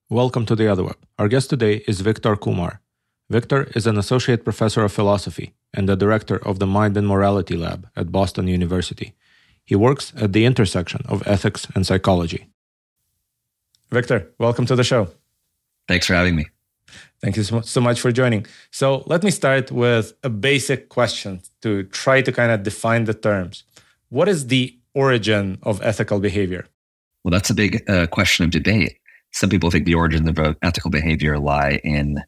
Welcome to the Otherweb. Our guest today is Victor Kumar. Victor is an associate professor of philosophy and the director of the Mind and Morality Lab at Boston University. He works at the intersection of ethics and psychology. Victor, welcome to the show. Thanks for having me. Thank you so much for joining. So let me start with a basic question to try to kind of define the terms. What is the origin of ethical behavior? Well, that's a big question of debate. Some people think the origins of ethical behavior lie in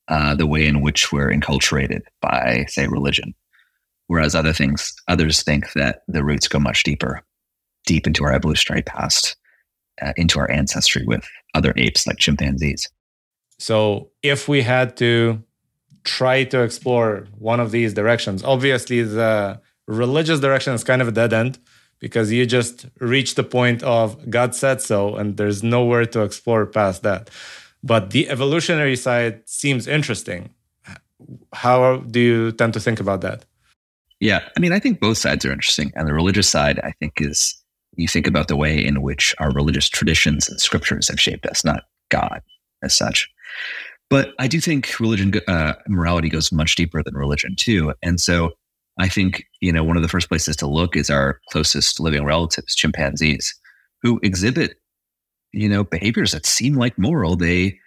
the way in which we're enculturated by, say, religion. Whereas others think that the roots go much deeper, deep into our evolutionary past, into our ancestry with other apes like chimpanzees. So if we had to try to explore one of these directions, obviously the religious direction is kind of a dead end because you just reach the point of God said so, and there's nowhere to explore past that. But the evolutionary side seems interesting. How do you tend to think about that? Yeah, I think both sides are interesting. And the religious side, I think, is you think about the way in which our religious traditions and scriptures have shaped us, not God as such. But I do think morality goes much deeper than religion too. And so I think, one of the first places to look is our closest living relatives, chimpanzees, who exhibit, behaviors that seem like moral. They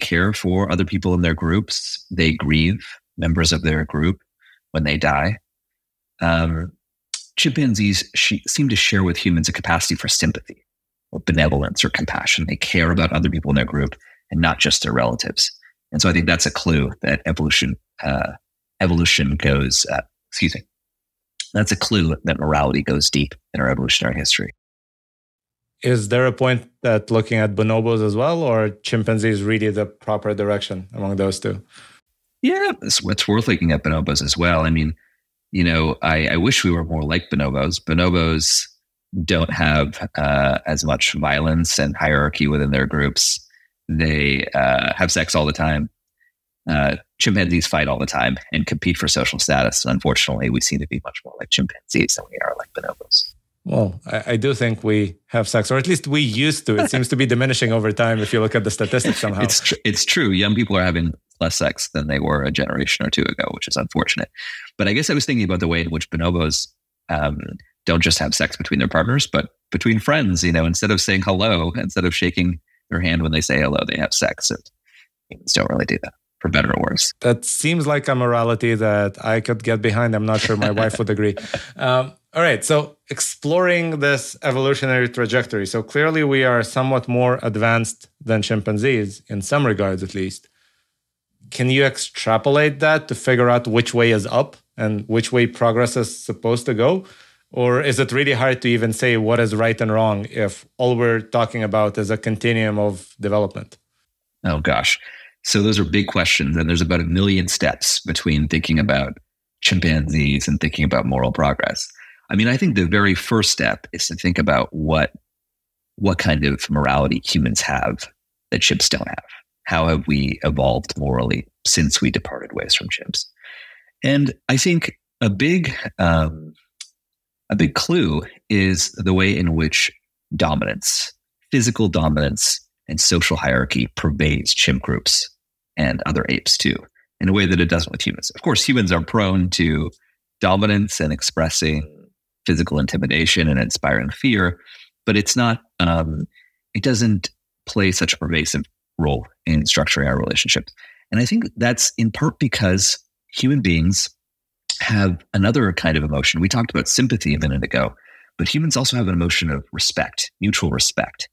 care for other people in their groups. They grieve members of their group when they die. Chimpanzees seem to share with humans a capacity for sympathy or benevolence or compassion. They care about other people in their group and not just their relatives. And so I think that's a clue that that's a clue that morality goes deep in our evolutionary history. Is there a point that looking at bonobos as well, or chimpanzees really the proper direction among those two? Yeah, it's worth looking at bonobos as well. I wish we were more like bonobos. Bonobos don't have as much violence and hierarchy within their groups. They have sex all the time. Chimpanzees fight all the time and compete for social status. And unfortunately, we seem to be much more like chimpanzees than we are like bonobos. Well, I do think we have sex, or at least we used to. It seems to be diminishing over time if you look at the statistics somehow. It's true. Young people are having less sex than they were a generation or two ago, which is unfortunate. But I guess I was thinking about the way in which bonobos don't just have sex between their partners, but between friends. Instead of saying hello, instead of shaking their hand when they say hello, they have sex. And humans don't really do that, for better or worse. That seems like a morality that I could get behind. I'm not sure my wife would agree. All right, so exploring this evolutionary trajectory. So clearly we are somewhat more advanced than chimpanzees, in some regards at least. Can you extrapolate that to figure out which way is up and which way progress is supposed to go? Or is it really hard to even say what is right and wrong if all we're talking about is a continuum of development? Oh, gosh. So those are big questions. And there's about 1 million steps between thinking about chimpanzees and thinking about moral progress. I think the very first step is to think about what kind of morality humans have that chimps don't have. How have we evolved morally since we departed ways from chimps? And I think a big clue is the way in which dominance, physical dominance, and social hierarchy pervades chimp groups and other apes too, in a way that it doesn't with humans. Of course, humans are prone to dominance and expressing physical intimidation and inspiring fear, but it's not. It doesn't play such a pervasive role in structuring our relationships. And I think that's in part because human beings have another kind of emotion. We talked about sympathy a minute ago, but humans also have an emotion of respect, mutual respect.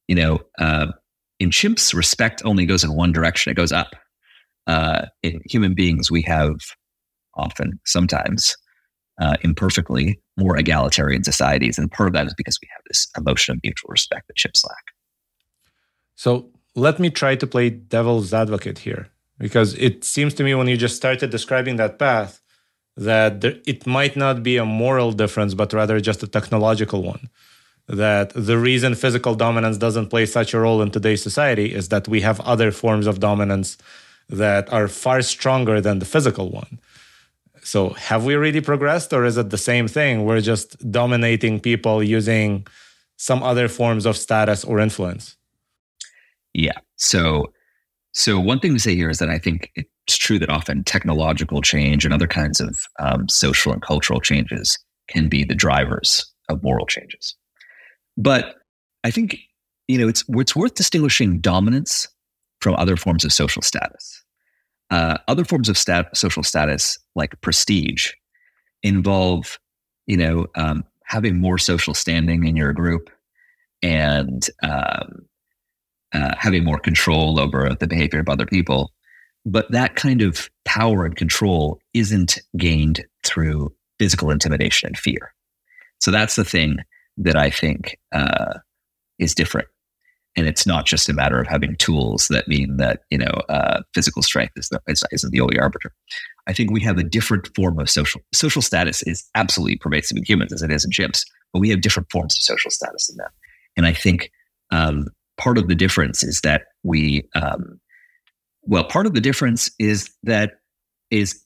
In chimps, respect only goes in one direction. It goes up. In human beings, we have sometimes, imperfectly, more egalitarian societies. And part of that is because we have this emotion of mutual respect that chimps lack. So let me try to play devil's advocate here, because it seems to me when you just started describing that path, that it might not be a moral difference, but rather just a technological one. That the reason physical dominance doesn't play such a role in today's society is that we have other forms of dominance that are far stronger than the physical one. So have we really progressed, or is it the same thing? We're just dominating people using some other forms of status or influence. Yeah. So one thing to say here is that I think it's true that often technological change and other kinds of social and cultural changes can be the drivers of moral changes. But I think, it's worth distinguishing dominance from other forms of social status. Other forms of social status, like prestige, involve, having more social standing in your group and having more control over the behavior of other people. But that kind of power and control isn't gained through physical intimidation and fear. So that's the thing that I think is different. And it's not just a matter of having tools that mean that, physical strength isn't the only arbiter. I think we have a different form of social status is absolutely pervasive in humans as it is in chimps, but we have different forms of social status in them. And I think part of the difference is that part of the difference is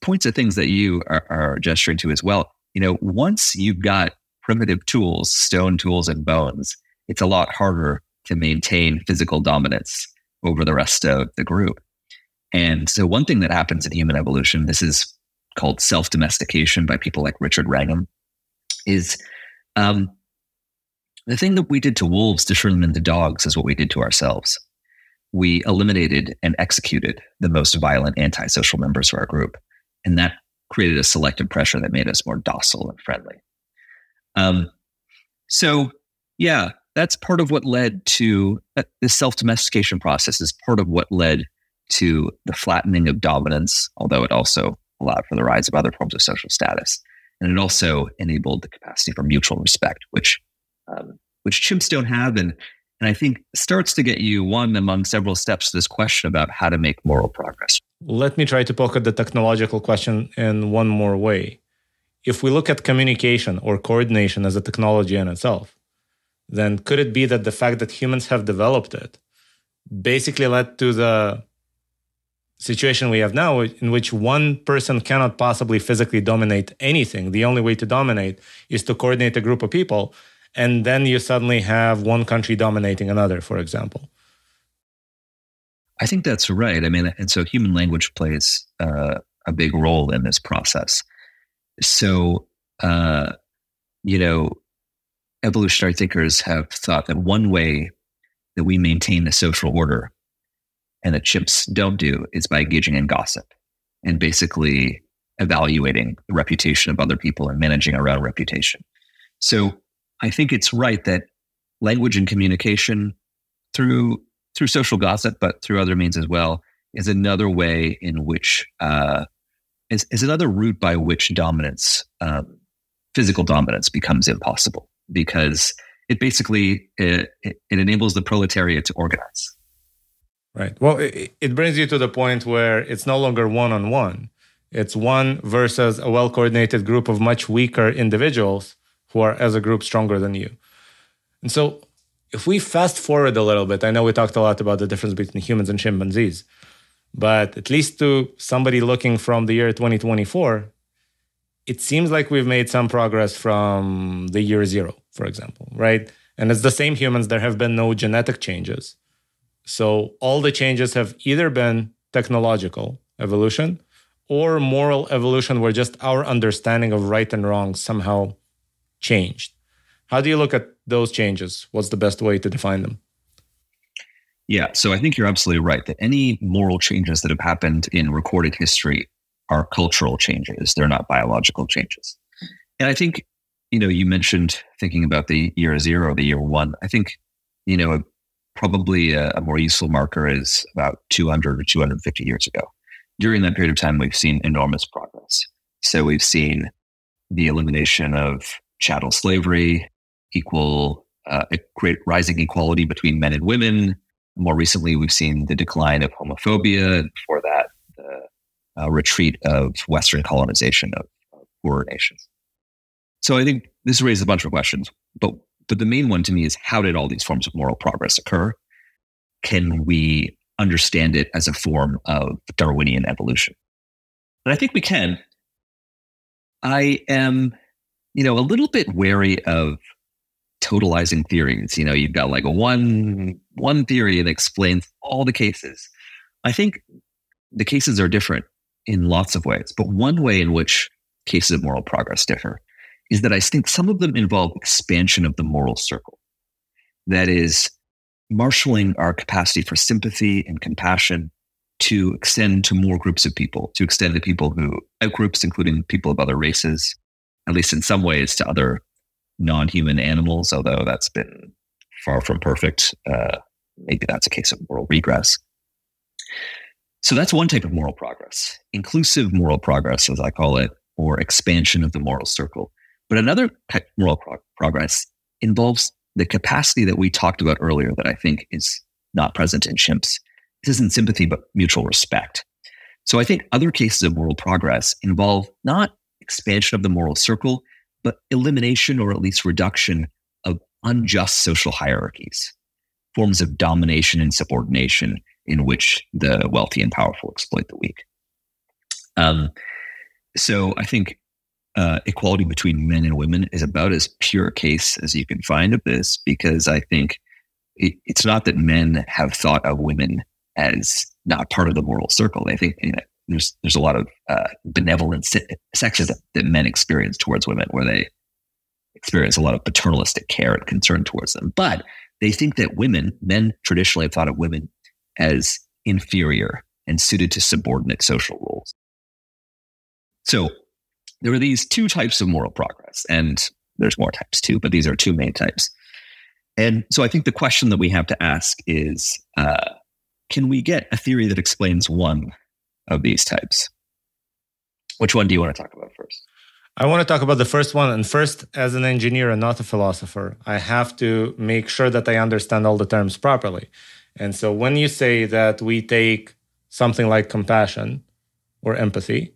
points of things that you are gesturing to as well. Once you've got primitive tools, stone tools and bones, it's a lot harder to maintain physical dominance over the rest of the group. And so one thing that happens in human evolution, this is called self-domestication by people like Richard Wrangham, is the thing that we did to wolves to turn them into dogs is what we did to ourselves. We eliminated and executed the most violent antisocial members of our group. And that created a selective pressure that made us more docile and friendly. That's part of what led to this self-domestication process is part of what led to the flattening of dominance, although it also allowed for the rise of other forms of social status. And it also enabled the capacity for mutual respect, which chimps don't have. And I think starts to get you one among several steps to this question about how to make moral progress. Let me try to poke at the technological question in one more way. If we look at communication or coordination as a technology in itself, then could it be that the fact that humans have developed it basically led to the situation we have now in which one person cannot possibly physically dominate anything? The only way to dominate is to coordinate a group of people, and then you suddenly have one country dominating another, for example. I think that's right. I mean, and so human language plays a big role in this process. So, evolutionary thinkers have thought that one way that we maintain the social order and that chimps don't do is by engaging in gossip and basically evaluating the reputation of other people and managing our own reputation. So I think it's right that language and communication through social gossip, but through other means as well, is another way in which is another route by which dominance, physical dominance, becomes impossible, because it basically it enables the proletariat to organize. Right. Well, it brings you to the point where it's no longer one-on-one. It's one versus a well-coordinated group of much weaker individuals who are, as a group, stronger than you. And so if we fast forward a little bit, I know we talked a lot about the difference between humans and chimpanzees, but at least to somebody looking from the year 2024, it seems like we've made some progress from the year zero, for example, right? And it's the same humans. There have been no genetic changes. So all the changes have either been technological evolution or moral evolution, where just our understanding of right and wrong somehow changed. How do you look at those changes? What's the best way to define them? Yeah, so I think you're absolutely right that any moral changes that have happened in recorded history are cultural changes. They're not biological changes. And I think, you mentioned thinking about the year zero, the year one. I think, probably a more useful marker is about 200 or 250 years ago. During that period of time, we've seen enormous progress. So we've seen the elimination of chattel slavery, a great rising equality between men and women. More recently, we've seen the decline of homophobia, and before that, the retreat of Western colonization of poorer nations. So I think this raises a bunch of questions, but the main one to me is, how did all these forms of moral progress occur? Can we understand it as a form of Darwinian evolution? And I think we can. I am, a little bit wary of totalizing theories. You've got like one theory that explains all the cases. I think the cases are different in lots of ways, but one way in which cases of moral progress differ is that I think some of them involve expansion of the moral circle. That is, marshaling our capacity for sympathy and compassion to extend to more groups of people, to extend to people who outgroups, including people of other races, at least in some ways to other non-human animals, although that's been far from perfect. Maybe that's a case of moral regress. So that's one type of moral progress, inclusive moral progress, as I call it, or expansion of the moral circle. But another type of moral progress involves the capacity that we talked about earlier that I think is not present in chimps. This isn't sympathy, but mutual respect. So I think other cases of moral progress involve not expansion of the moral circle, but elimination or at least reduction of unjust social hierarchies, forms of domination and subordination in which the wealthy and powerful exploit the weak. So I think equality between men and women is about as pure a case as you can find of this, because I think it's not that men have thought of women as not part of the moral circle. I think there's a lot of benevolent sexism that men experience towards women, where they experience a lot of paternalistic care and concern towards them. But they think that men traditionally have thought of women as inferior and suited to subordinate social roles. So there are these two types of moral progress, and there's more types too, but these are two main types. And so I think the question that we have to ask is, can we get a theory that explains one of these types? Which one do you want to talk about first? I want to talk about the first one. And first, as an engineer and not a philosopher, I have to make sure that I understand all the terms properly. And so when you say that we take something like compassion or empathy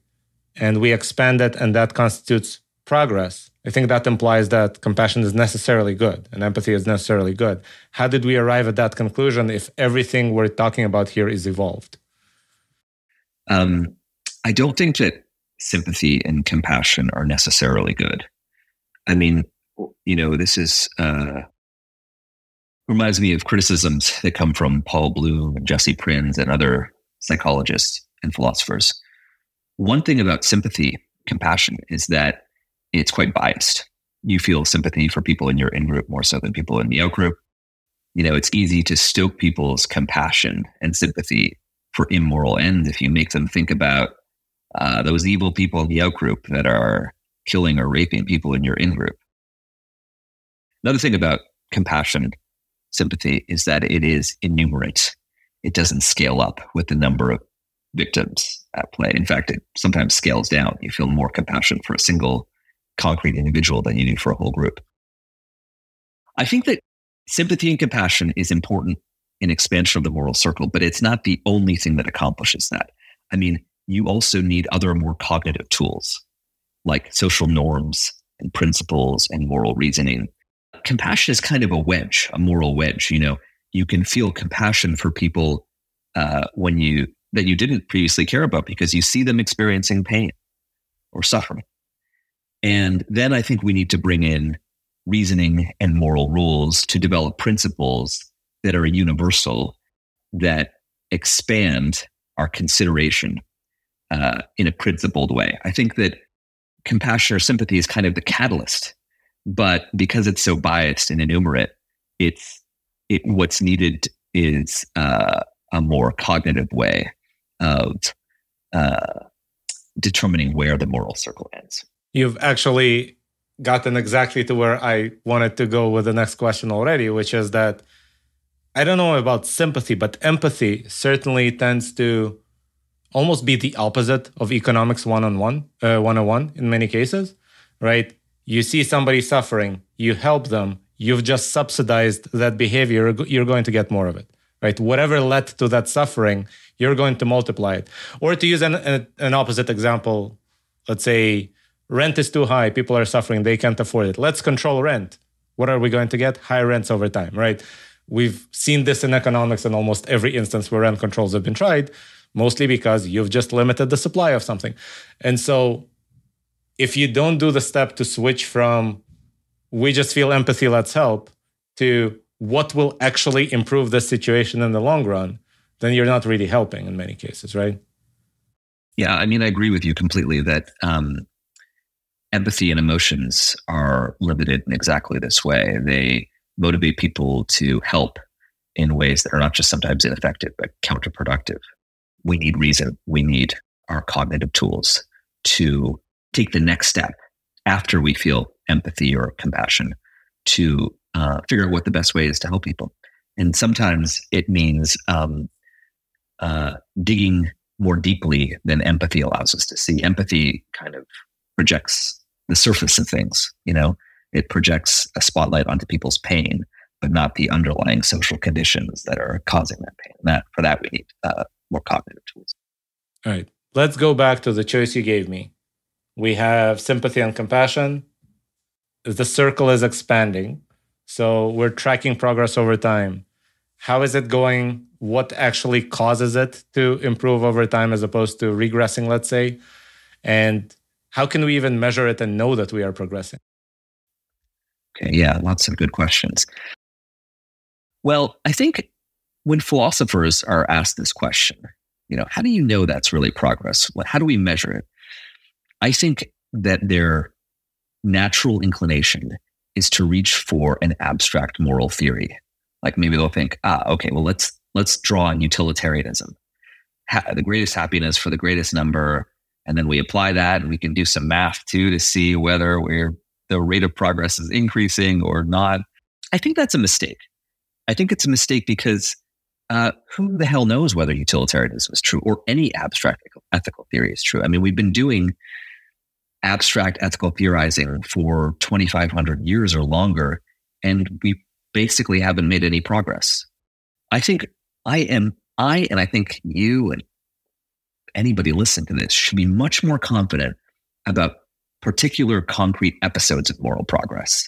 and we expand it and that constitutes progress, I think that implies that compassion is necessarily good and empathy is necessarily good. How did we arrive at that conclusion if everything we're talking about here is evolved? I don't think that sympathy and compassion are necessarily good. I mean, this is reminds me of criticisms that come from Paul Bloom and Jesse Prinz and other psychologists and philosophers. One thing about sympathy, compassion, is that it's quite biased. You feel sympathy for people in your in-group more so than people in the out-group. It's easy to stoke people's compassion and sympathy for immoral ends if you make them think about those evil people in the out-group that are killing or raping people in your in-group. Another thing about compassion, sympathy, is that it is innumerate. It doesn't scale up with the number of victims at play. In fact, it sometimes scales down. You feel more compassion for a single concrete individual than you do for a whole group. I think that sympathy and compassion is important in expansion of the moral circle, but it's not the only thing that accomplishes that. I mean, you also need other more cognitive tools like social norms and principles and moral reasoning. Compassion is kind of a wedge, a moral wedge. You can feel compassion for people that you didn't previously care about because you see them experiencing pain or suffering. And then I think we need to bring in reasoning and moral rules to develop principles that are universal, that expand our consideration in a principled way. I think that compassion or sympathy is kind of the catalyst, but because it's so biased and innumerate, what's needed is a more cognitive way of determining where the moral circle ends. You've actually gotten exactly to where I wanted to go with the next question already, which is that I don't know about sympathy, but empathy certainly tends to almost be the opposite of economics 101 in many cases, right? You see somebody suffering, you help them, you've just subsidized that behavior, you're going to get more of it, right? Whatever led to that suffering, you're going to multiply it. Or to use an opposite example, let's say rent is too high, people are suffering, they can't afford it. Let's control rent. What are we going to get? Higher rents over time, right? We've seen this in economics in almost every instance where rent controls have been tried, mostly because you've just limited the supply of something. And so if you don't do the step to switch from we just feel empathy, let's help, to what will actually improve the situation in the long run, then you're not really helping in many cases, right? Yeah, I mean, I agree with you completely that empathy and emotions are limited in exactly this way. They motivate people to help in ways that are not just sometimes ineffective, but counterproductive. We need reason. We need our cognitive tools to take the next step after we feel empathy or compassion to figure out what the best way is to help people. And sometimes it means digging more deeply than empathy allows us to see. Empathy kind of projects the surface of things, it projects a spotlight onto people's pain, but not the underlying social conditions that are causing that pain. And for that, we need more cognitive tools. All right. Let's go back to the choice you gave me. We have sympathy and compassion. The circle is expanding. So we're tracking progress over time. How is it going? What actually causes it to improve over time as opposed to regressing, let's say? And how can we even measure it and know that we are progressing? Okay, yeah, lots of good questions. Well, I think when philosophers are asked this question, how do you know that's really progress? How do we measure it? I think that their natural inclination is to reach for an abstract moral theory. Like maybe they'll think, okay, well, let's draw on utilitarianism, the greatest happiness for the greatest number, and then we apply that, and we can do some math too to see whether the rate of progress is increasing or not. I think that's a mistake. I think it's a mistake because who the hell knows whether utilitarianism is true or any abstract ethical theory is true? I mean, we've been doing abstract ethical theorizing for 2,500 years or longer, and we basically haven't made any progress. I think and I think you and anybody listening to this should be much more confident about particular concrete episodes of moral progress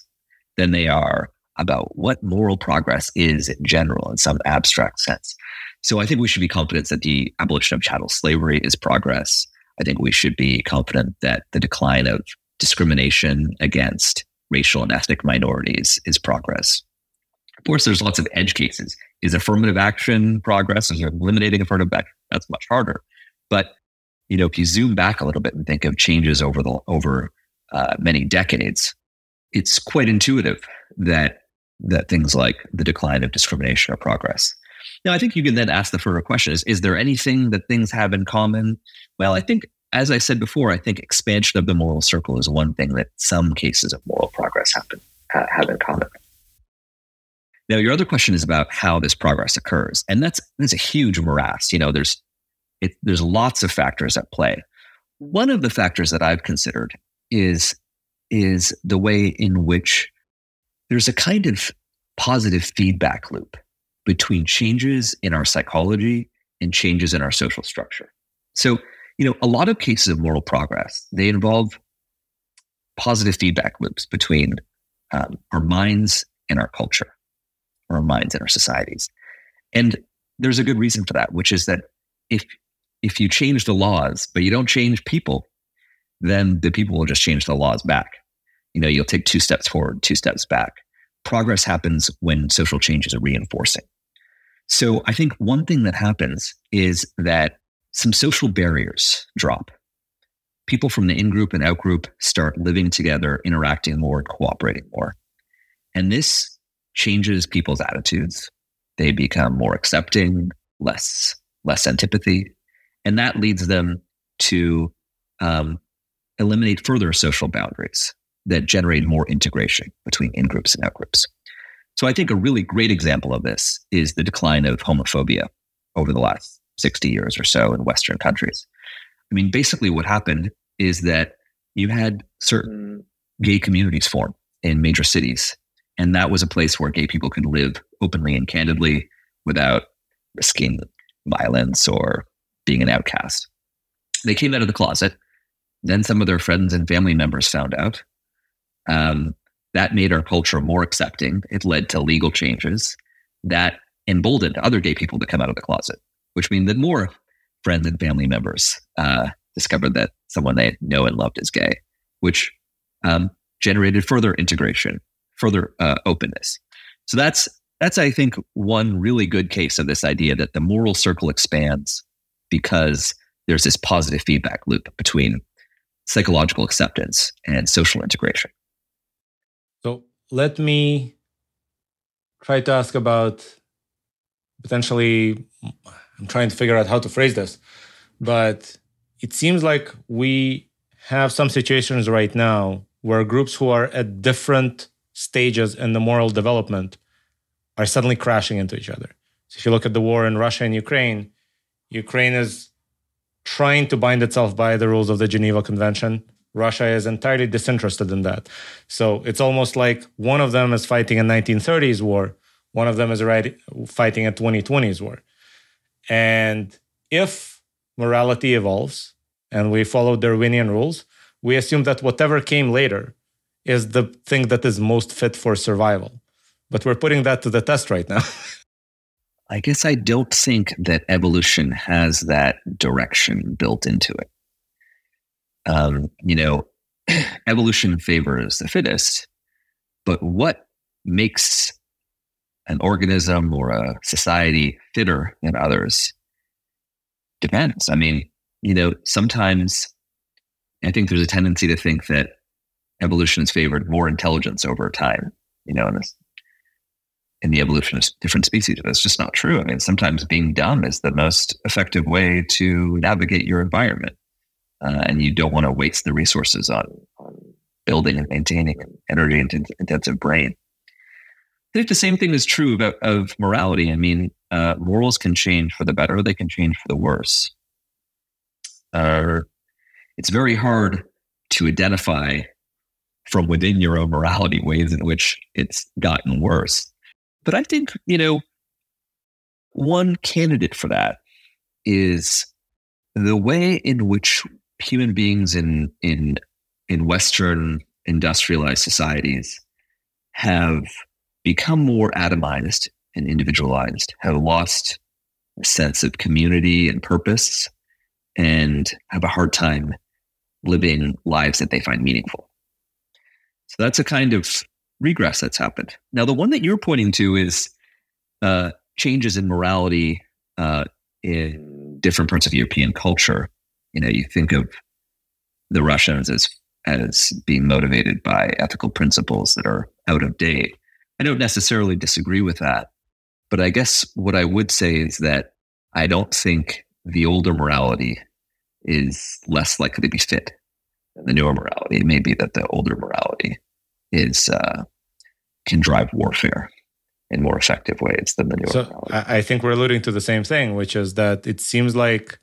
than they are about what moral progress is in general in some abstract sense. So I think we should be confident that the abolition of chattel slavery is progress. I think we should be confident that the decline of discrimination against racial and ethnic minorities is progress. Of course, there's lots of edge cases. Is affirmative action progress? Is eliminating affirmative action? That's much harder. But if you zoom back a little bit and think of changes over many decades, it's quite intuitive that things like the decline of discrimination are progress. Now, I think you can then ask the further question: is there anything that things have in common? Well, I think, as I said before, I think expansion of the moral circle is one thing that some cases of moral progress have in common. Now, your other question is about how this progress occurs, and that's a huge morass. There's lots of factors at play. One of the factors that I've considered is the way in which there's a kind of positive feedback loop between changes in our psychology and changes in our social structure. So, a lot of cases of moral progress, they involve positive feedback loops between our minds and our culture, or our minds and our societies. And there's a good reason for that, which is that if you change the laws, but you don't change people, then the people will just change the laws back. You'll take 2 steps forward, 2 steps back. Progress happens when social changes are reinforcing. So I think one thing that happens is that some social barriers drop. People from the in-group and out-group start living together, interacting more, and cooperating more. And this changes people's attitudes. They become more accepting, less antipathy, and that leads them to eliminate further social boundaries that generate more integration between in-groups and out-groups. So I think a really great example of this is the decline of homophobia over the last 60 years or so in Western countries. I mean, basically what happened is that you had certain gay communities form in major cities, and that was a place where gay people could live openly and candidly without risking violence or being an outcast. They came out of the closet. Then some of their friends and family members found out. That made our culture more accepting. It led to legal changes that emboldened other gay people to come out of the closet, which means that more friends and family members discovered that someone they know and loved is gay, which generated further integration, further openness. So that's That's, I think, one really good case of this idea that the moral circle expands because there's this positive feedback loop between psychological acceptance and social integration. So let me try to ask about potentially, I'm trying to figure out how to phrase this, but it seems like we have some situations right now where groups who are at different stages in the moral development are suddenly crashing into each other. So if you look at the war in Russia and Ukraine, Ukraine is trying to bind itself by the rules of the Geneva Convention. Russia is entirely disinterested in that. So it's almost like one of them is fighting a 1930s war, one of them is fighting a 2020s war. And if morality evolves and we follow Darwinian rules, we assume that whatever came later is the thing that is most fit for survival. But we're putting that to the test right now. I guess I don't think that evolution has that direction built into it. Evolution favors the fittest, but what makes an organism or a society fitter than others depends. I mean, sometimes I think there's a tendency to think that evolution has favored more intelligence over time, in the evolution of different species. That's just not true. I mean, sometimes being dumb is the most effective way to navigate your environment. And you don't want to waste the resources on building and maintaining an energy-intensive brain. I think the same thing is true of morality. I mean, morals can change for the better, or they can change for the worse. It's very hard to identify from within your own morality ways in which it's gotten worse. But I think, one candidate for that is the way in which human beings in Western industrialized societies have become more atomized and individualized, have lost a sense of community and purpose, and have a hard time living lives that they find meaningful. So that's a kind of regress that's happened. Now, the one that you're pointing to is changes in morality in different parts of European culture. You think of the Russians as being motivated by ethical principles that are out of date. I don't necessarily disagree with that, but I guess what I would say is that I don't think the older morality is less likely to be fit than the newer morality. It may be that the older morality can drive warfare in more effective ways than the newer morality. I think we're alluding to the same thing, which is that it seems like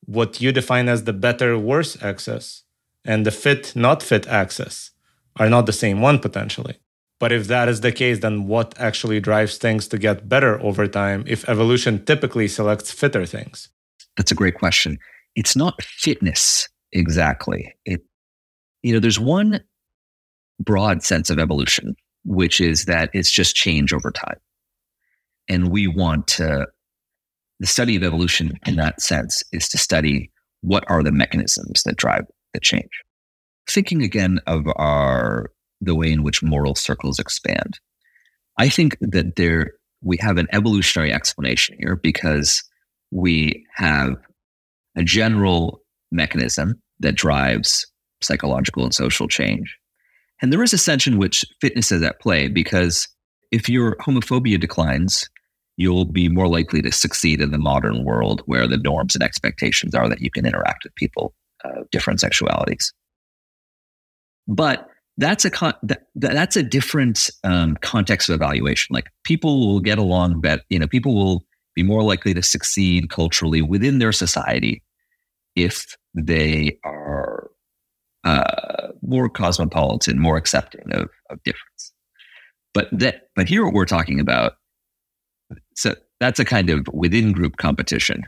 what you define as the better, worse axis and the fit, not fit axis are not the same one potentially. But if that is the case, then what actually drives things to get better over time if evolution typically selects fitter things? That's a great question. It's not fitness exactly. There's one broad sense of evolution, which is that it's just change over time. And the study of evolution in that sense is to study what are the mechanisms that drive the change. Thinking again of the way in which moral circles expand, I think that we have an evolutionary explanation here because we have a general mechanism that drives psychological and social change. And there is a sense in which fitness is at play, because if your homophobia declines, you'll be more likely to succeed in the modern world where the norms and expectations are that you can interact with people of different sexualities. But that's a different context of evaluation. Like, people will get along better. People will be more likely to succeed culturally within their society if they are more cosmopolitan, more accepting of difference. But here what we're talking about, so that's a kind of within group competition.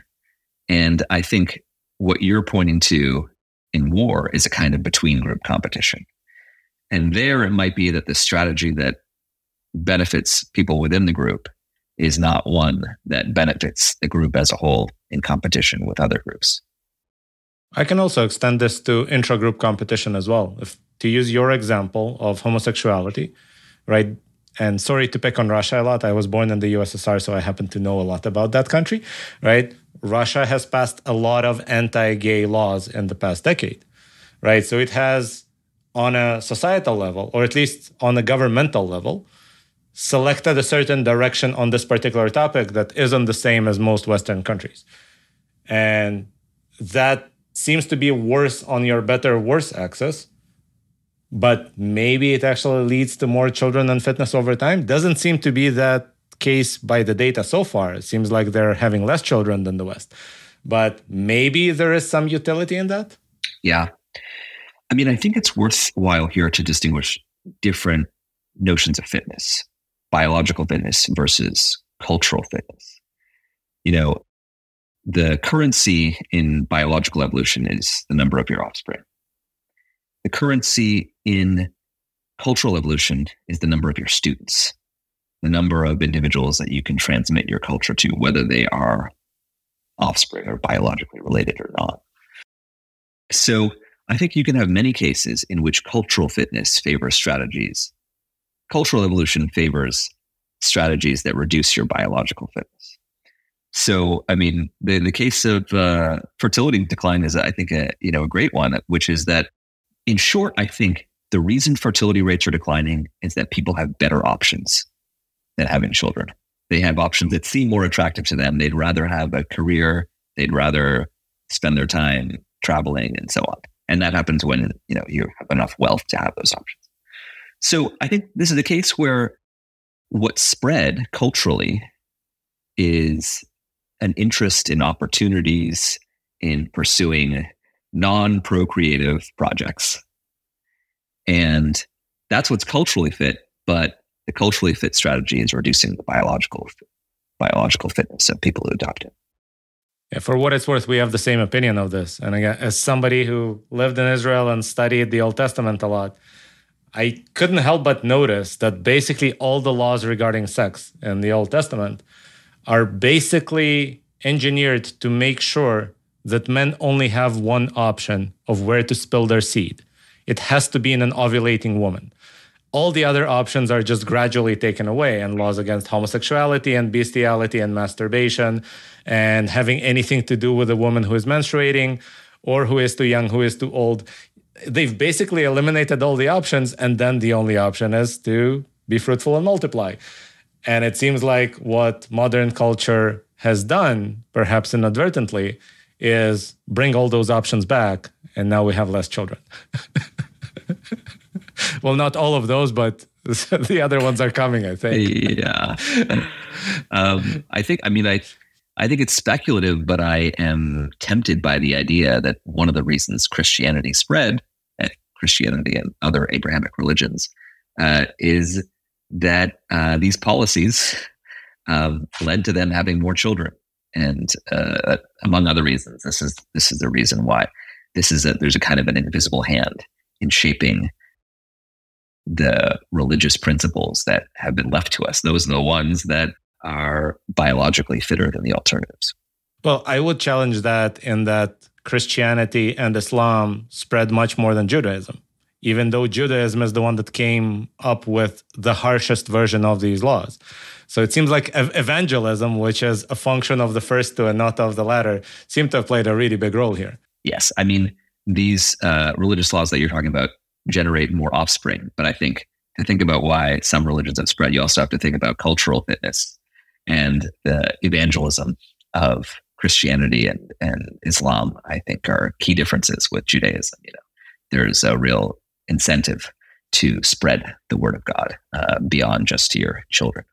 And I think what you're pointing to in war is a kind of between group competition. And there it might be that the strategy that benefits people within the group is not one that benefits the group as a whole in competition with other groups. I can also extend this to intra-group competition as well. To use your example of homosexuality, right? and sorry to pick on Russia a lot. I was born in the USSR, so I happen to know a lot about that country, right? Russia has passed a lot of anti-gay laws in the past decade, right? So it has, on a societal level, or at least on a governmental level, selected a certain direction on this particular topic that isn't the same as most Western countries. And that seems to be worse on your better, worse axis. But maybe it actually leads to more children and fitness over time. Doesn't seem to be that case by the data so far. It seems like they're having less children than the West. But maybe there is some utility in that? Yeah. I mean, I think it's worthwhile here to distinguish different notions of fitness, biological fitness versus cultural fitness. You know, the currency in biological evolution is the number of your offspring. The currency in cultural evolution is the number of your students, the number of individuals that you can transmit your culture to, whether they are offspring or biologically related or not. So I think you can have many cases in which cultural fitness favors strategies. Cultural evolution favors strategies that reduce your biological fitness. So, I mean, the case of fertility decline is, I think, a great one, which is that, in short, I think the reason fertility rates are declining is that people have better options than having children. They have options that seem more attractive to them. They'd rather have a career. They'd rather spend their time traveling and so on. And that happens when, you have enough wealth to have those options. So I think this is a case where what spread culturally is an interest in opportunities in pursuing non-procreative projects. And that's what's culturally fit, but the culturally fit strategy is reducing the biological fitness of people who adopt it. Yeah, for what it's worth, we have the same opinion of this. And again, as somebody who lived in Israel and studied the Old Testament a lot, I couldn't help but notice that basically all the laws regarding sex in the Old Testament are basically engineered to make sure that men only have one option of where to spill their seed. It has to be in an ovulating woman. All the other options are just gradually taken away, and laws against homosexuality and bestiality and masturbation and having anything to do with a woman who is menstruating or who is too young, who is too old. They've basically eliminated all the options, and then the only option is to be fruitful and multiply. And it seems like what modern culture has done, perhaps inadvertently, is bring all those options back, and now we have less children. Well, not all of those, but the other ones are coming, I think. Yeah. I think it's speculative, but I am tempted by the idea that one of the reasons Christianity spread, Christianity and other Abrahamic religions, is that these policies led to them having more children. And among other reasons, this is the reason why. There's a kind of an invisible hand in shaping the religious principles that have been left to us. Those are the ones that are biologically fitter than the alternatives. Well, I would challenge that in that Christianity and Islam spread much more than Judaism, even though Judaism is the one that came up with the harshest version of these laws. So it seems like evangelism, which is a function of the first two and not of the latter, seem to have played a really big role here. Yes. I mean, these religious laws that you're talking about generate more offspring. But I think to think about why some religions have spread, you also have to think about cultural fitness and the evangelism of Christianity and Islam, I think, are key differences with Judaism. There's a real incentive to spread the word of God beyond just to your children.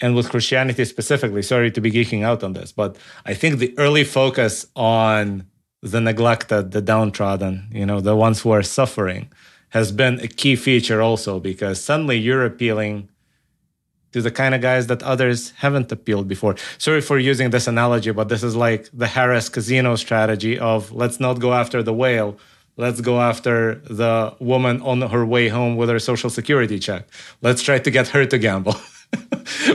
And with Christianity specifically, sorry to be geeking out on this, but I think the early focus on the neglected, the downtrodden, the ones who are suffering, has been a key feature also, because suddenly you're appealing to the kind of guys that others haven't appealed before. Sorry for using this analogy, but this is like the Harris casino strategy of let's not go after the whale. Let's go after the woman on her way home with her social security check. Let's try to get her to gamble,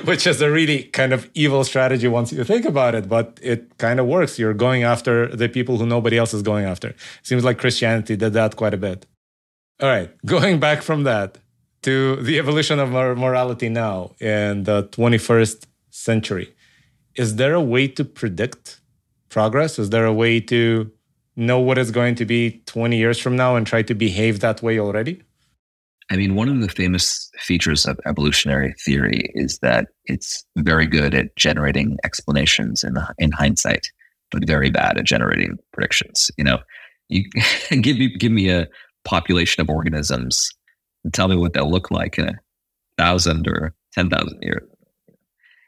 which is a really kind of evil strategy once you think about it, but it kind of works. You're going after the people who nobody else is going after. Seems like Christianity did that quite a bit. All right, going back from that to the evolution of our morality now in the 21st century, is there a way to predict progress? Is there a way to know what it's going to be 20 years from now and try to behave that way already? I mean, one of the famous features of evolutionary theory is that it's very good at generating explanations in hindsight, but very bad at generating predictions. You know, you give me a population of organisms and tell me what they'll look like in 1,000 or 10,000 years.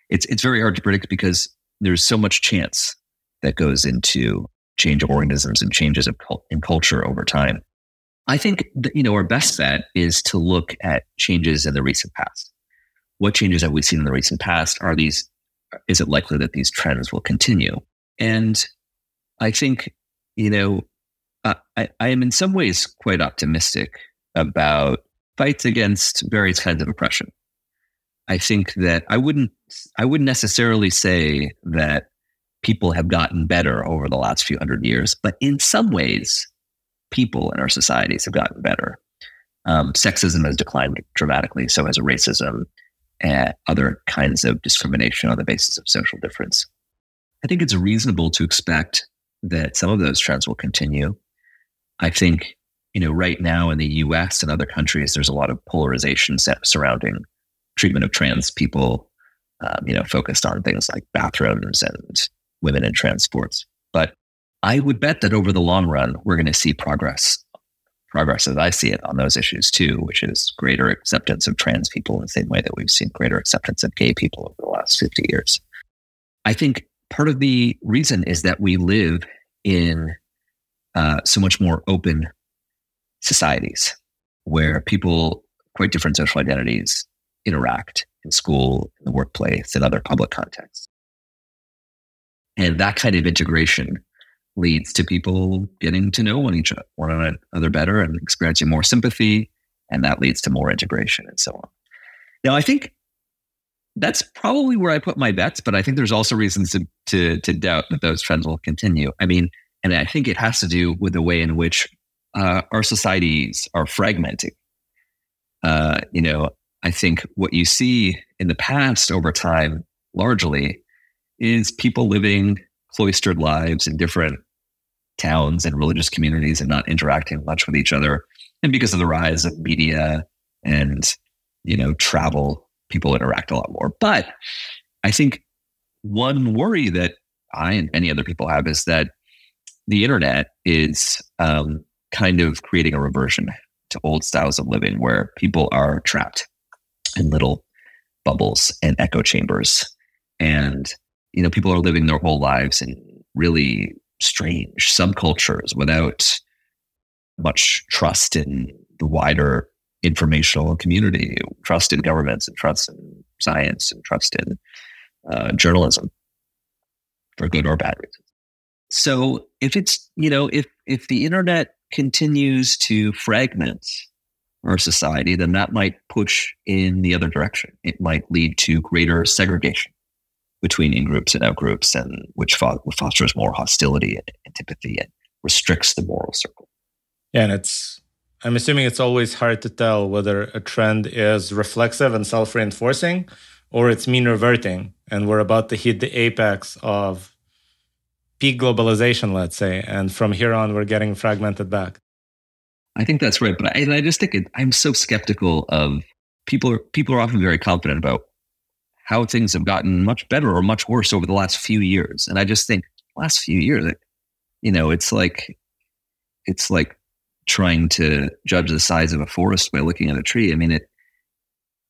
It's very hard to predict because there's so much chance that goes into change of organisms and changes in culture over time. I think that, our best bet is to look at changes in the recent past. What changes have we seen in the recent past? Is it likely that these trends will continue? And I think, I am in some ways quite optimistic about fights against various kinds of oppression. I think that I wouldn't necessarily say that people have gotten better over the last few hundred years, but in some ways, people in our societies have gotten better. Sexism has declined dramatically, so has racism and other kinds of discrimination on the basis of social difference. I think it's reasonable to expect that some of those trends will continue. I think, right now in the US and other countries, there's a lot of polarization surrounding treatment of trans people, focused on things like bathrooms and women in transports. But I would bet that over the long run, we're going to see progress as I see it on those issues too, which is greater acceptance of trans people in the same way that we've seen greater acceptance of gay people over the last 50 years. I think part of the reason is that we live in so much more open societies where people, quite different social identities, interact in school, in the workplace, in other public contexts. And that kind of integration leads to people getting to know one another better and experiencing more sympathy, and that leads to more integration and so on. Now, I think that's probably where I put my bets, but I think there's also reasons to doubt that those trends will continue. I mean, and I think it has to do with the way in which our societies are fragmenting. I think what you see in the past over time, largely, is people living cloistered lives in different towns and religious communities and not interacting much with each other. And because of the rise of media and, travel, people interact a lot more. But I think one worry that I and many other people have is that the internet is kind of creating a reversion to old styles of living where people are trapped in little bubbles and echo chambers. And, people are living their whole lives in really strange subcultures without much trust in the wider informational community, trust in governments and trust in science and trust in journalism for good or bad reasons. So if it's, if the internet continues to fragment our society, then that might push in the other direction. It might lead to greater segregation between in-groups and out-groups, and which fosters more hostility and antipathy and restricts the moral circle. Yeah, and I'm assuming it's always hard to tell whether a trend is reflexive and self-reinforcing or it's mean reverting, and we're about to hit the apex of peak globalization, let's say, and from here on, we're getting fragmented back. I think that's right, but I just think I'm so skeptical of people. People are often very confident about how things have gotten much better or much worse over the last few years, and I just think last few years, it's like trying to judge the size of a forest by looking at a tree. I mean,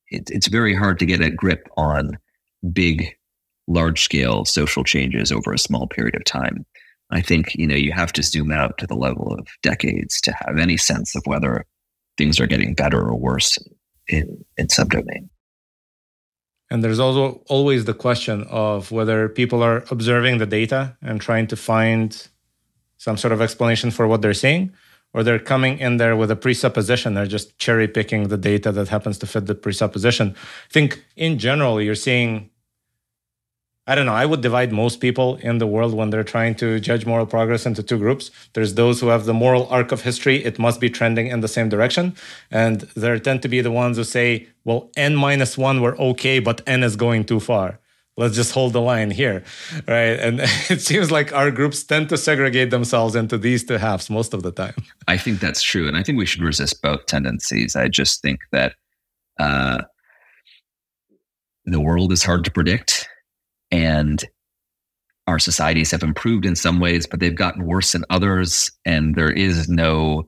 it's very hard to get a grip on big, large-scale social changes over a small period of time. I think, you have to zoom out to the level of decades to have any sense of whether things are getting better or worse in some domain. And there's also always the question of whether people are observing the data and trying to find some sort of explanation for what they're seeing, or they're coming in there with a presupposition. They're just cherry picking the data that happens to fit the presupposition. I think in general, you're seeing I don't know, I would divide most people in the world when they're trying to judge moral progress into two groups. There's those who have the moral arc of history. It must be trending in the same direction. And there tend to be the ones who say, well, n-1 were okay, but n is going too far. Let's just hold the line here, right? And it seems like our groups tend to segregate themselves into these two halves most of the time. I think that's true. And I think we should resist both tendencies. I just think that the world is hard to predict, and our societies have improved in some ways, but they've gotten worse in others. And there is no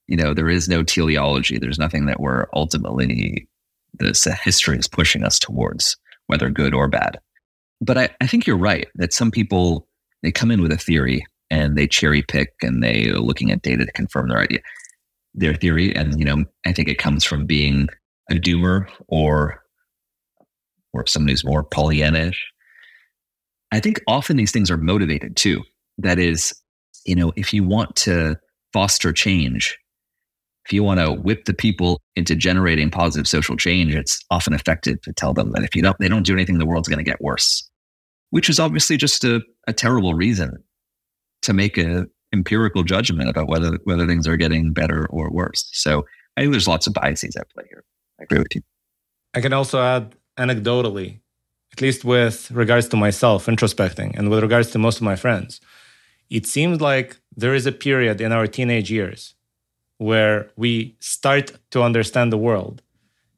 teleology. There's nothing that we're ultimately, this history is pushing us towards, whether good or bad. But I think you're right that some people, they come in with a theory and they cherry pick and they're looking at data to confirm their theory. And, I think it comes from being a doomer or someone who's more Pollyannish. I think often these things are motivated too. That is, if you want to foster change, if you want to whip the people into generating positive social change, it's often effective to tell them that if they don't do anything, the world's going to get worse, which is obviously just a terrible reason to make an empirical judgment about whether things are getting better or worse. So I think there's lots of biases at play here. I agree with you. I can also add anecdotally, at least with regards to myself, introspecting, and with regards to most of my friends, it seems like there is a period in our teenage years where we start to understand the world.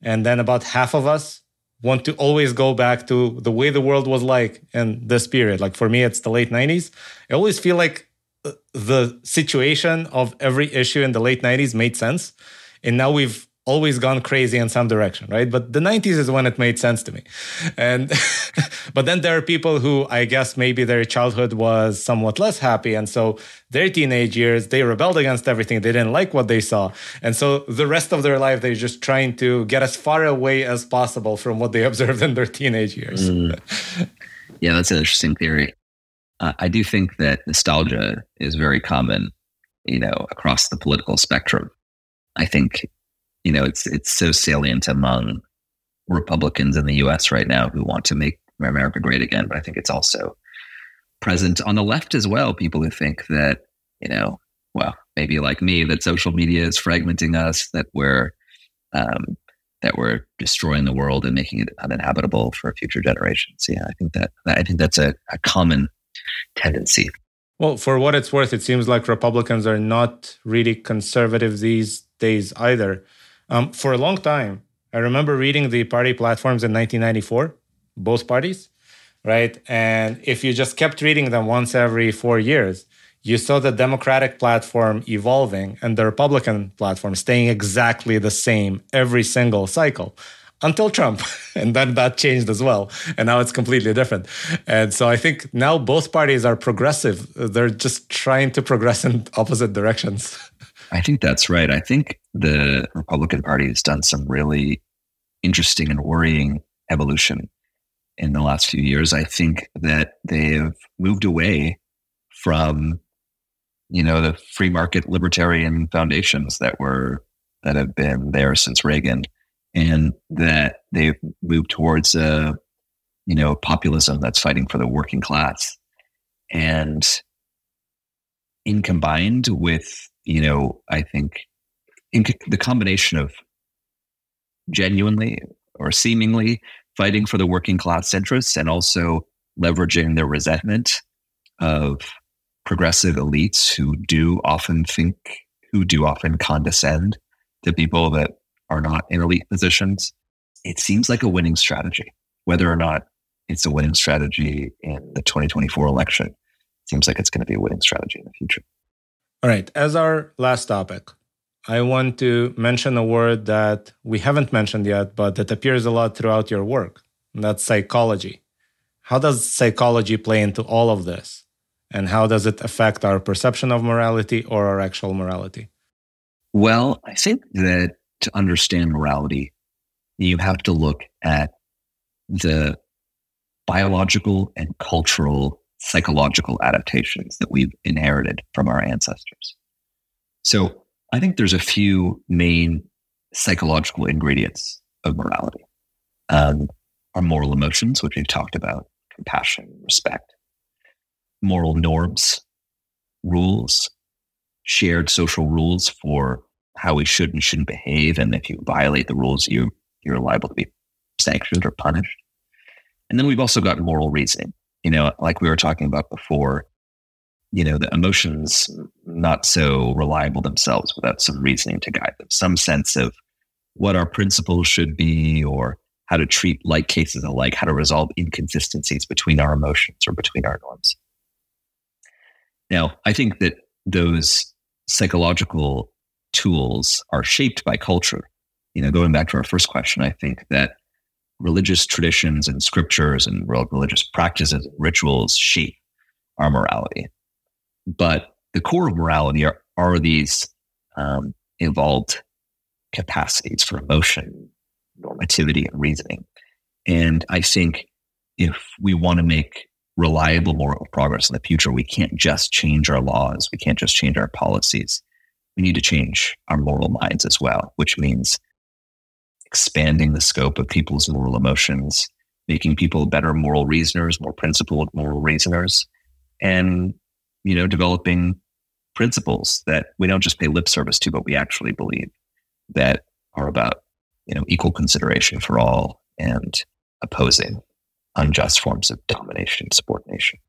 And then about half of us want to always go back to the way the world was like in this period. Like for me, it's the late 90s. I always feel like the situation of every issue in the late 90s made sense. And now we've always gone crazy in some direction, right? But the 90s is when it made sense to me. And but then there are people who, I guess maybe their childhood was somewhat less happy. And so their teenage years, they rebelled against everything. They didn't like what they saw. And so the rest of their life, they're just trying to get as far away as possible from what they observed in their teenage years. Yeah, that's an interesting theory. I do think that nostalgia is very common, across the political spectrum. I think it's so salient among Republicans in the US right now who want to make America great again. But I think it's also present on the left as well. People who think that, maybe like me, that social media is fragmenting us, that we're destroying the world and making it uninhabitable for future generations. Yeah, I think that's a common tendency. Well, for what it's worth, it seems like Republicans are not really conservative these days either. For a long time, I remember reading the party platforms in 1994, both parties, right? And if you just kept reading them once every 4 years, you saw the Democratic platform evolving and the Republican platform staying exactly the same every single cycle until Trump. And then that changed as well. And now it's completely different. And so I think now both parties are progressive. They're just trying to progress in opposite directions. I think that's right. I think the Republican Party has done some really interesting and worrying evolution in the last few years. I think that they've moved away from, the free market libertarian foundations that have been there since Reagan, and that they've moved towards populism that's fighting for the working class. And in combined with, I think the combination of genuinely or seemingly fighting for the working class interests and also leveraging the resentment of progressive elites who do often condescend to people that are not in elite positions, it seems like a winning strategy. Whether or not it's a winning strategy in the 2024 election, it seems like it's going to be a winning strategy in the future. All right. As our last topic, I want to mention a word that we haven't mentioned yet, but that appears a lot throughout your work. And that's psychology. How does psychology play into all of this? And how does it affect our perception of morality or our actual morality? Well, I think that to understand morality, you have to look at the biological and cultural psychological adaptations that we've inherited from our ancestors. So I think there's a few main psychological ingredients of morality. Our moral emotions, which we've talked about, compassion, respect, moral norms, rules, shared social rules for how we should and shouldn't behave. And if you violate the rules, you're liable to be sanctioned or punished. And then we've also got moral reasoning, like we were talking about before, the emotions not so reliable themselves without some reasoning to guide them, some sense of what our principles should be, or how to treat like cases alike, how to resolve inconsistencies between our emotions or between our norms. Now, I think that those psychological tools are shaped by culture. Going back to our first question, I think that religious traditions and scriptures and religious practices and rituals shape our morality. But the core of morality are these evolved capacities for emotion, normativity, and reasoning. And I think if we want to make reliable moral progress in the future, we can't just change our laws. We can't just change our policies. We need to change our moral minds as well, which means expanding the scope of people's moral emotions, making people better moral reasoners, more principled moral reasoners, and developing principles that we don't just pay lip service to, but we actually believe, that are about equal consideration for all and opposing unjust forms of domination, subordination.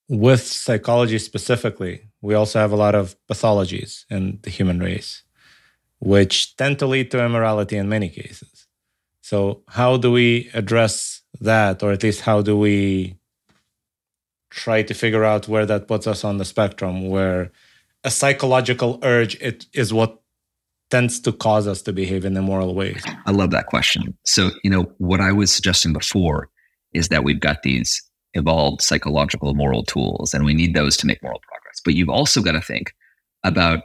With psychology specifically, we also have a lot of pathologies in the human race, which tend to lead to immorality in many cases. So how do we address that, or at least how do we try to figure out where that puts us on the spectrum, where a psychological urge is what tends to cause us to behave in immoral ways? I love that question. So, what I was suggesting before is that we've got these evolved psychological moral tools, and we need those to make moral progress. But you've also got to think about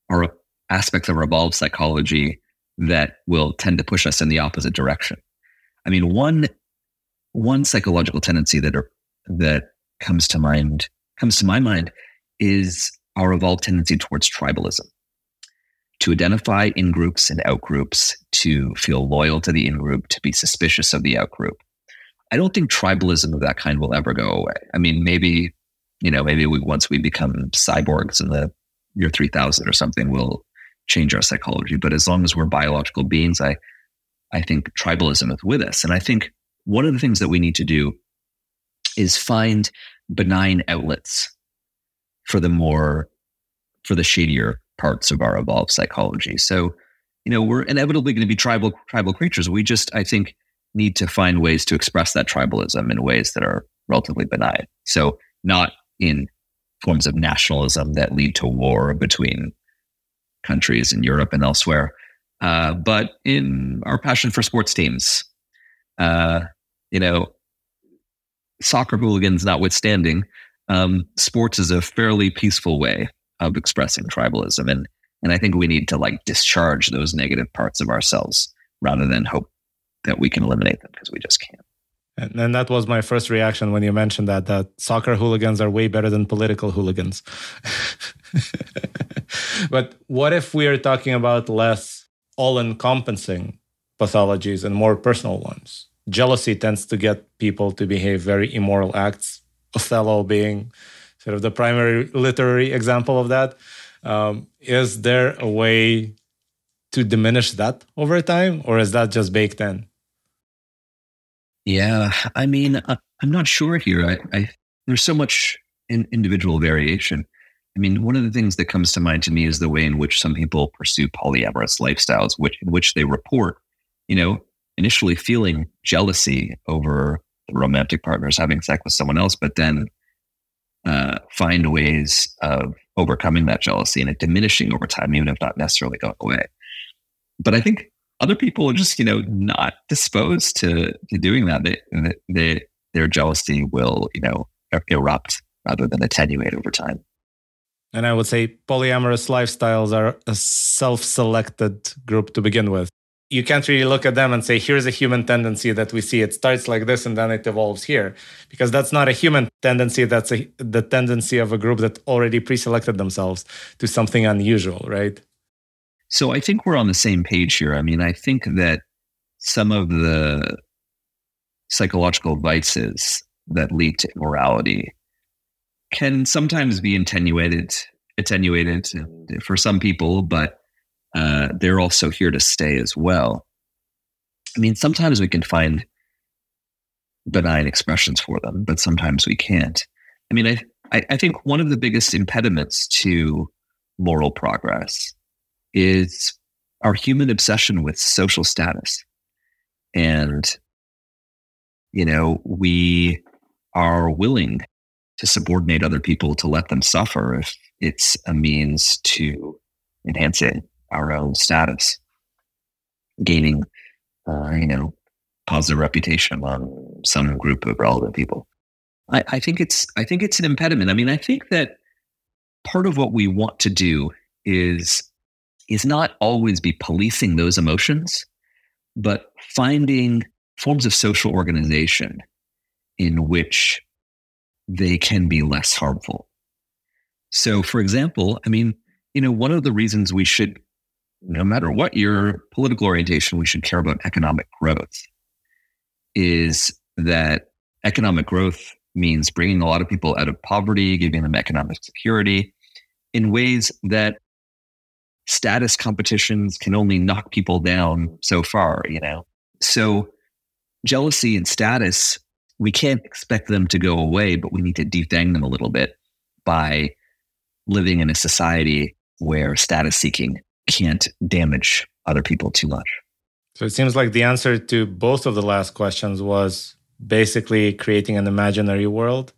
our aspects of our evolved psychology that will tend to push us in the opposite direction. I mean, one psychological tendency that comes to my mind is our evolved tendency towards tribalism, to identify in groups and out groups, to feel loyal to the in group, to be suspicious of the out group. I don't think tribalism of that kind will ever go away. I mean, maybe once we become cyborgs in the year 3000 or something, we'll change our psychology. But as long as we're biological beings, I think tribalism is with us. And I think one of the things that we need to do is find benign outlets for the shadier parts of our evolved psychology. So, we're inevitably going to be tribal creatures. We just, I think, need to find ways to express that tribalism in ways that are relatively benign. So not in forms of nationalism that lead to war between countries in Europe and elsewhere, but in our passion for sports teams. Soccer hooligans notwithstanding, sports is a fairly peaceful way of expressing tribalism. And I think we need to discharge those negative parts of ourselves rather than hope that we can eliminate them, because we just can't. And that was my first reaction when you mentioned that soccer hooligans are way better than political hooligans. But what if we are talking about less all-encompassing pathologies and more personal ones? Jealousy tends to get people to behave very immoral acts, Othello being sort of the primary literary example of that. Is there a way to diminish that over time, or is that just baked in? Yeah, I mean, I'm not sure here. There's so much individual variation. I mean, one of the things that comes to mind to me is the way in which some people pursue polyamorous lifestyles, in which they report, initially feeling jealousy over the romantic partners having sex with someone else, but then find ways of overcoming that jealousy and it diminishing over time, even if not necessarily going away. But I think other people are just, not disposed to doing that. Their jealousy will, erupt rather than attenuate over time. And I would say polyamorous lifestyles are a self-selected group to begin with. You can't really look at them and say, here's a human tendency that we see. It starts like this and then it evolves here. Because that's not a human tendency. That's the tendency of a group that already pre-selected themselves to something unusual, right? So I think we're on the same page here. I mean, I think that some of the psychological vices that lead to immorality can sometimes be attenuated for some people, but they're also here to stay as well. I mean, sometimes we can find benign expressions for them, but sometimes we can't. I mean, I think one of the biggest impediments to moral progress is our human obsession with social status. And, we are willing to subordinate other people, to let them suffer if it's a means to enhancing our own status, gaining, positive reputation among some group of relevant people. I think it's an impediment. I mean, I think that part of what we want to do is not always be policing those emotions, but finding forms of social organization in which they can be less harmful. So, for example, I mean, one of the reasons we should, no matter what your political orientation, we should care about economic growth is that economic growth means bringing a lot of people out of poverty, giving them economic security in ways that status competitions can only knock people down so far, So jealousy and status, we can't expect them to go away, but we need to defang them a little bit by living in a society where status seeking can't damage other people too much. So it seems like the answer to both of the last questions was basically creating an imaginary world,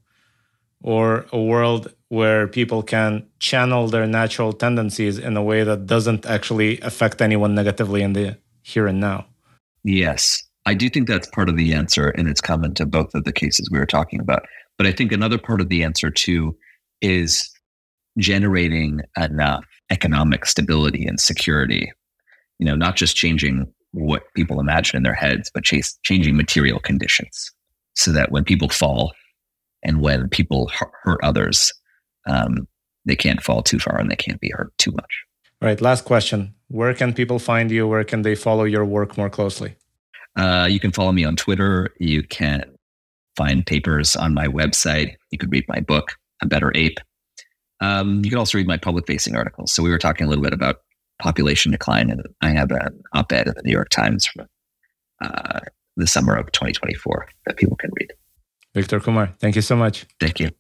or a world where people can channel their natural tendencies in a way that doesn't actually affect anyone negatively in the here and now. Yes, I do think that's part of the answer, and it's common to both of the cases we were talking about. But I think another part of the answer too is generating enough economic stability and security, not just changing what people imagine in their heads, but changing material conditions so that when people fall and when people hurt others, they can't fall too far and they can't be hurt too much. All right, last question. Where can people find you? Where can they follow your work more closely? You can follow me on Twitter. You can find papers on my website. You could read my book, A Better Ape. You can also read my public-facing articles. So we were talking a little bit about population decline, and I have an op-ed in the New York Times from the summer of 2024 that people can read. Victor Kumar, thank you so much. Thank you.